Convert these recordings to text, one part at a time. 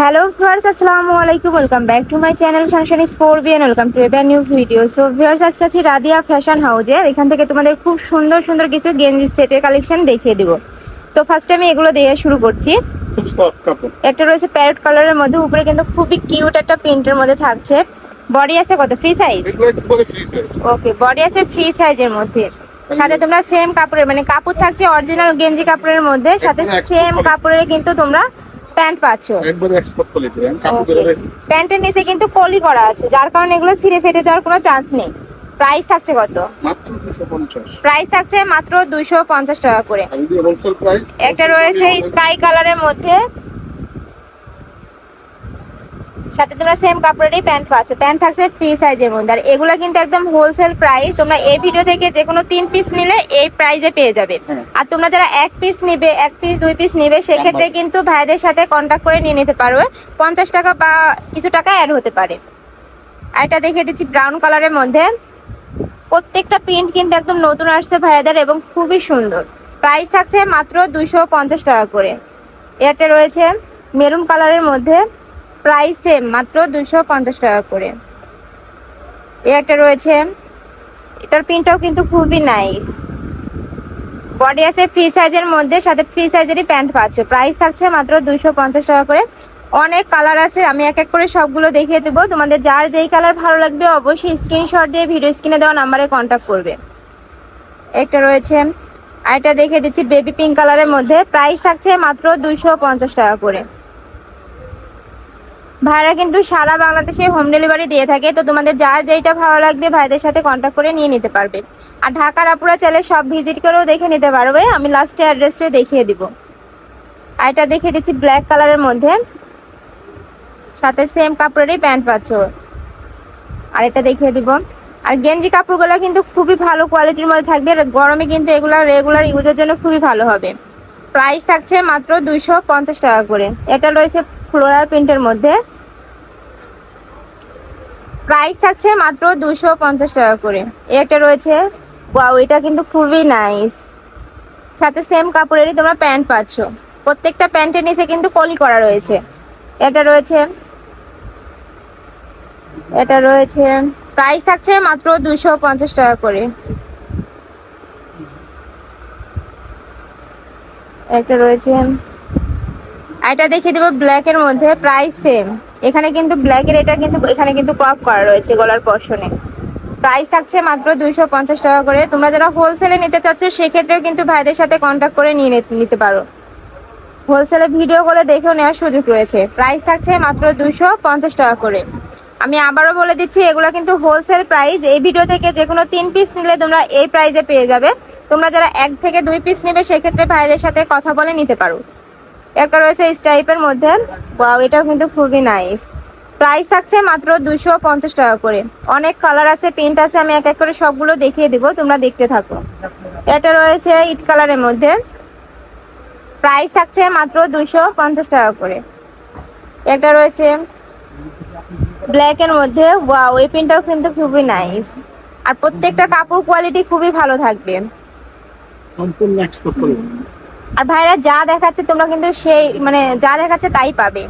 Hello viewers, আসসালামু আলাইকুম, welcome back to my channel Sunshine scorpion. Welcome to a new video. So viewers, আজকে আছি Radia fashion হাউজে। এখান থেকে তোমাদের খুব সুন্দর সুন্দর কিছু গেঞ্জি সেটের কালেকশন দেখিয়ে দিব। তো ফার্স্টে আমি এগুলো দিয়ে শুরু করছি। খুব সফট কাপড়, একটা রয়েছে প্যারট কালারের মধ্যে, উপরে কিন্তু খুবই কিউট একটা প্রিন্টের মধ্যে থাকছে। বডি আছে কত? Free size? এগুলো একবারে ফ্রি সাইজ। ওকে, বডি আছে ফ্রি সাইজের মধ্যে। সাথে তোমরা সেম কাপড়ের মানে কাপড় থাকছে অরিজিনাল গেঞ্জি কাপড়ের মধ্যে, সাথে সেম কাপড়ের কিন্তু তোমরা প্যান্ট পাচ্ছো, একবারে এক্সপোর্ট কোয়ালিটি। কাপড়গুলো দেখুন, প্যান্টের নিচে কিন্তু কলি করা আছে, যার কারণে এগুলো ছিঁড়ে ফেটে যাওয়ার কোনো চান্স নেই। প্রাইস থাকছে কত? মাত্র 250। প্রাইস থাকছে মাত্র 250 টাকা করে। আমি দি হোলসেল প্রাইস। একটা রয়েছে স্কাই কালারের মধ্যে, সাথে তোমরা সেম কাপড়েরই প্যান্ট পাচ্ছ। প্যান্ট থাকছে ফ্রি সাইজের মধ্যে। আর এগুলা কিন্তু একদম হোলসেল প্রাইস। তোমরা এই ভিডিও থেকে যে কোনো 3 পিস নিলে এই প্রাইসে পেয়ে যাবে। আর তোমরা যারা 1 পিস নিবে, 1 পিস 2 পিস নিবে, সেক্ষেত্রে কিন্তু ভাইদের সাথে কন্ট্যাক্ট করে নিয়ে নিতে পারবে। 50 টাকা বা কিছু টাকা অ্যাড হতে পারে। আর এটা দেখিয়ে দিচ্ছি ব্রাউন কালারের মধ্যে। প্রত্যেকটা প্রিন্ট কিন্তু একদম নতুন আসছে ভাইয়াদের এবং খুবই সুন্দর। প্রাইস থাকছে মাত্র 250 টাকা করে। এটা রয়েছে মেরুন কালারের মধ্যে, প্রাইস সেম মাত্র 250 টাকা করে। একটা রয়েছে, এটার প্রিন্টটাও কিন্তু খুবই নাইস। বডি আছে ফ্রি সাইজের মধ্যে, সাথে ফ্রি সাইজেরই প্যান্ট পাচ্ছ। প্রাইস থাকছে মাত্র 250 টাকা করে। অনেক কালার আছে, আমি এক এক করে সবগুলো দেখিয়ে দেবো। তোমাদের যার যেই কালার ভালো লাগবে অবশ্যই স্ক্রিনশট দিয়ে ভিডিও স্ক্রিনে দেওয়া নাম্বারে কন্ট্যাক্ট করবে। একটা রয়েছে, আর এটা দেখিয়ে দিচ্ছি বেবি পিঙ্ক কালারের মধ্যে। প্রাইস থাকছে মাত্র 250 টাকা করে। ভাইরা কিন্তু সারা বাংলাদেশে হোম ডেলিভারি দিয়ে থাকে। তো তোমাদের যার যেইটা ভালো লাগবে ভাইদের সাথে কন্ট্যাক্ট করে নিয়ে নিতে পারবে। আর ঢাকার আপুরা চাইলে সব ভিজিট করেও দেখে নিতে পারবে, আমি লাস্টে অ্যাড্রেসটা দেখিয়ে দিব। আর এটা দেখিয়ে দিচ্ছি ব্ল্যাক কালারের মধ্যে, সাথে সেম কাপড়েরই প্যান্ট পাচ্ছ। আর এটা দেখিয়ে দিব। আর গেঞ্জি কাপড়গুলো কিন্তু খুবই ভালো কোয়ালিটির মধ্যে থাকবে, গরমে কিন্তু এগুলো রেগুলার ইউজের জন্য খুবই ভালো হবে। প্রাইস থাকছে মাত্র 250 টাকা করে। এটা রয়েছে ফ্লোরাল প্রিন্টের মধ্যে, প্রাইস থাকছে মাত্র 250 টাকা করে। এটা রয়েছে, ওয়াও, এটা কিন্তু খুবই নাইস। সাথে সেম কাপড়েরই তোমরা প্যান্ট পাচ্ছ। প্রত্যেকটা প্যান্টের নিচে কিন্তু কলি করা রয়েছে। এটা রয়েছে, এটা রয়েছে, প্রাইস থাকছে মাত্র 250 টাকা করে। একটা রয়েছে, এটা দেখিয়ে দেবো ব্ল্যাক এর মধ্যে, প্রাইস সেম। এখানে কিন্তু ব্ল্যাক এর, এটা কিন্তু এখানে কিন্তু ক্রপ করা রয়েছে গলার পর্শনে। প্রাইস থাকছে মাত্র 250 টাকা করে। তোমরা যারা হোলসেলে নিতে চাচ্ছ সেক্ষেত্রেও কিন্তু ভাইদের সাথে কন্ট্যাক্ট করে নিয়ে নিতে পারো। হোলসেলে ভিডিও করে দেখেও নেওয়ার সুযোগ রয়েছে। প্রাইস থাকছে মাত্র 250 টাকা করে। আমি আবারও বলে দিচ্ছি, এগুলো কিন্তু হোলসেল প্রাইস। এই ভিডিও থেকে যে কোনো 3 পিস নিলে তোমরা এই প্রাইসে পেয়ে যাবে। তোমরা যারা 1 থেকে 2 পিস নেবে সেক্ষেত্রে ভাইদের সাথে কথা বলে নিতে পারো। একটা রয়েছে এই টাইপের মধ্যে, ওয়াও, এটাও কিন্তু খুবই নাইস। প্রাইস থাকছে মাত্র 250 টাকা করে। অনেক কালার আছে, প্রিন্ট আছে, আমি এক এক করে সবগুলো দেখিয়ে দিব, তোমরা দেখতে থাকো। এটা রয়েছে ইট কালারের মধ্যে, প্রাইস থাকছে মাত্র 250 টাকা করে। এটা রয়েছে ব্ল্যাক এর মধ্যে, ওয়াও, এই প্রিন্টটাও কিন্তু খুবই নাইস। আর প্রত্যেকটা কাপড় কোয়ালিটি খুবই ভালো থাকবে, সম্পূর্ণ এক্সপোর্ট কোয়ালিটি। আর ভাইরা যা দেখাচ্ছে তোমরা কিন্তু সেই মানে যা দেখাচ্ছে তাই পাবে।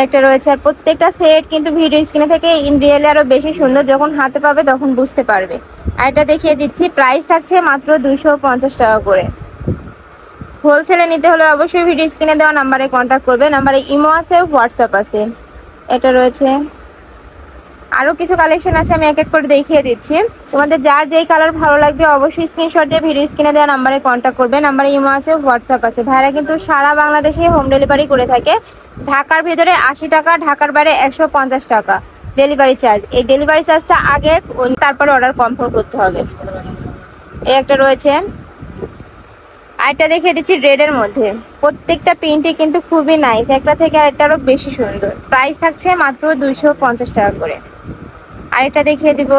একটা রয়েছে, আর প্রত্যেকটা সেট কিন্তু ভিডিও স্ক্রিনে থেকে ইন রিয়েলে আরো বেশি সুন্দর, যখন হাতে পাবে তখন বুঝতে পারবে। আর এটা দেখিয়ে দিচ্ছি, প্রাইস থাকছে মাত্র 250 টাকা করে। হোলসেলে নিতে হলে অবশ্যই ভিডিও স্ক্রিনে দেওয়া নাম্বারে কন্ট্যাক্ট করবে। নাম্বারে ইমো আছে, হোয়াটসঅ্যাপ আছে। এটা রয়েছে, আরো কিছু কালেকশন আছে, আমি এক এক করে দেখিয়ে দিচ্ছি। তোমাদের যার যেই কালার ভালো লাগবে অবশ্যই স্ক্রিনশট দিয়ে ভিডিও স্ক্রিনে দেওয়া নাম্বারে কন্ট্যাক্ট করবে। নাম্বারে ইমো আছে, হোয়াটসঅ্যাপ আছে। ভাইরা কিন্তু সারা বাংলাদেশে হোম ডেলিভারি করে থাকে। ঢাকার ভিতরে 80 টাকা, ঢাকার বাইরে 150 টাকা ডেলিভারি চার্জ। এই ডেলিভারি চার্জটা আগে, তারপরে অর্ডার কনফার্ম করতে হবে। এই একটা রয়েছে, আরেকটা দেখিয়ে দিচ্ছি রেডের মধ্যে। প্রত্যেকটা প্রিন্টই কিন্তু খুবই নাইস, একটা থেকে আরেকটা আরো বেশি সুন্দর। প্রাইস থাকছে মাত্র 250 টাকা করে। আরেকটা দেখিয়ে দিব,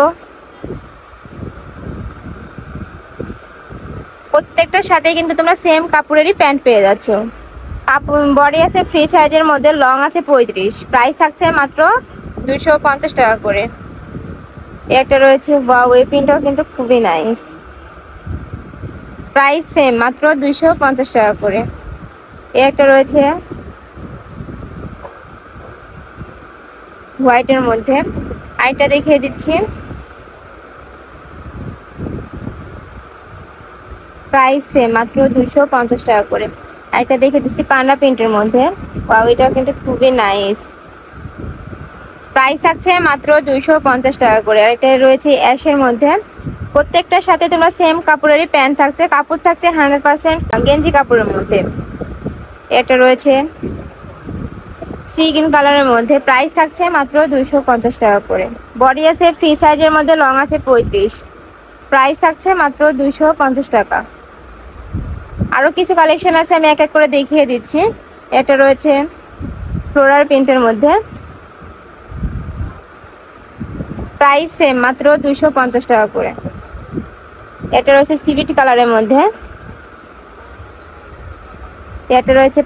প্রত্যেকটার সাথে কিন্তু তোমরা সেম কাপড়েরই প্যান্ট পেয়ে যাচ্ছ। বডি আছে ফ্রি সাইজের মধ্যে, লং আছে 35। প্রাইস থাকছে মাত্র 250 টাকা করে। একটা রয়েছে, ওয়াও, এই প্রিন্টটাও কিন্তু খুবই নাইস। প্রাইস সেম, মাত্র 250 টাকা করে। এই একটা রয়েছে হোয়াইটের মধ্যে, আইটা দেখিয়ে দিচ্ছি। প্রাইস সেম, মাত্র 250 টাকা করে। একটা দেখে দিচ্ছি পান্ডা প্রিন্টের মধ্যে, ওয়াও এটাও কিন্তু খুবই নাইস। প্রাইস থাকছে মাত্র 250 টাকা করে। আর এটা রয়েছে অ্যাশের মধ্যে, প্রত্যেকটার সাথে তোমরা সেম কাপড়েরই প্যান্ট থাকছে, কাপড় থাকছে 100% গেঞ্জি কাপড়ের মধ্যে। এটা রয়েছে সি গ্রিন কালারের মধ্যে, প্রাইস থাকছে মাত্র 250 টাকা করে। বডি আছে ফ্রি সাইজের মধ্যে, লং আছে 35, প্রাইস থাকছে মাত্র 250 টাকা। আরো কিছু কালেকশন আছে, আমি এক এক করে দেখিয়ে দিচ্ছি। এটা রয়েছে ফ্লোরাল প্রিন্টের মধ্যে, প্রাইস সেম, মাত্র 250 টাকা করে। এটা রয়েছে সিভিট কালারের মধ্যে, এটা রয়েছে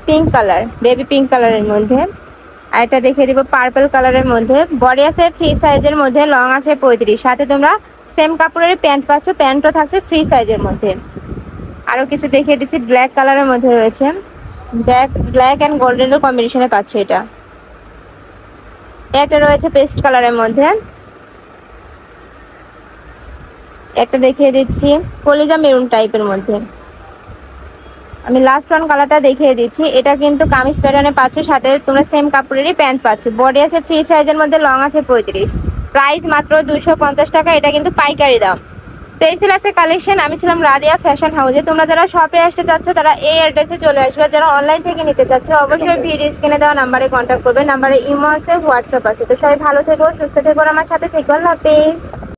পিঙ্ক কালার, বেবি পিঙ্ক কালারের মধ্যে। আর এটা দেখিয়ে দিব পার্পল কালারের মধ্যে, বডি আছে ফ্রি সাইজের মধ্যে, লং আছে 35, সাথে তোমরা সেম কাপড়ের প্যান্ট পাচ্ছ, প্যান্টও থাকছে ফ্রি সাইজের মধ্যে। আরো কিছু দেখিয়ে দিচ্ছি, ব্ল্যাক কালারের মধ্যে রয়েছে, ব্ল্যাক অ্যান্ড গোল্ডেনের কম্বিনেশনে পাচ্ছ এটা। একটা রয়েছে পেস্ট কালারের মধ্যে, একটা দেখিয়ে দিচ্ছি কলিজা মেরুন টাইপের মধ্যে। আমি লাস্ট ওয়ান কালারটা দেখিয়ে দিচ্ছি, এটা কিন্তু কামিজ প্যাটার্নে পাচ্ছ, সাথে তোমরা সেম কাপড়েরই প্যান্ট পাচ্ছ, বডি আছে ফ্রি সাইজের মধ্যে, লং আছে 35, প্রাইস মাত্র 250 টাকা। এটা কিন্তু পাইকারি দাম। তো এই ছিল আছে কালেকশন। আমি ছিলাম রাদিয়া ফ্যাশন হাউসে। তোমরা যারা শপে আসতে চাচ্ছ তারা এই অ্যাড্রেসে চলে আসবে, যারা অনলাইন থেকে নিতে চাচ্ছ অবশ্যই ভিডিও স্ক্রিনে দেওয়া নাম্বারে কন্ট্যাক্ট করবে। নাম্বারে ইমো আছে, হোয়াটসঅ্যাপ আছে। তো সবাই ভালো থেকো, সুস্থ থেকো, আমার সাথে থেকো। আল্লাহ হাফেজ।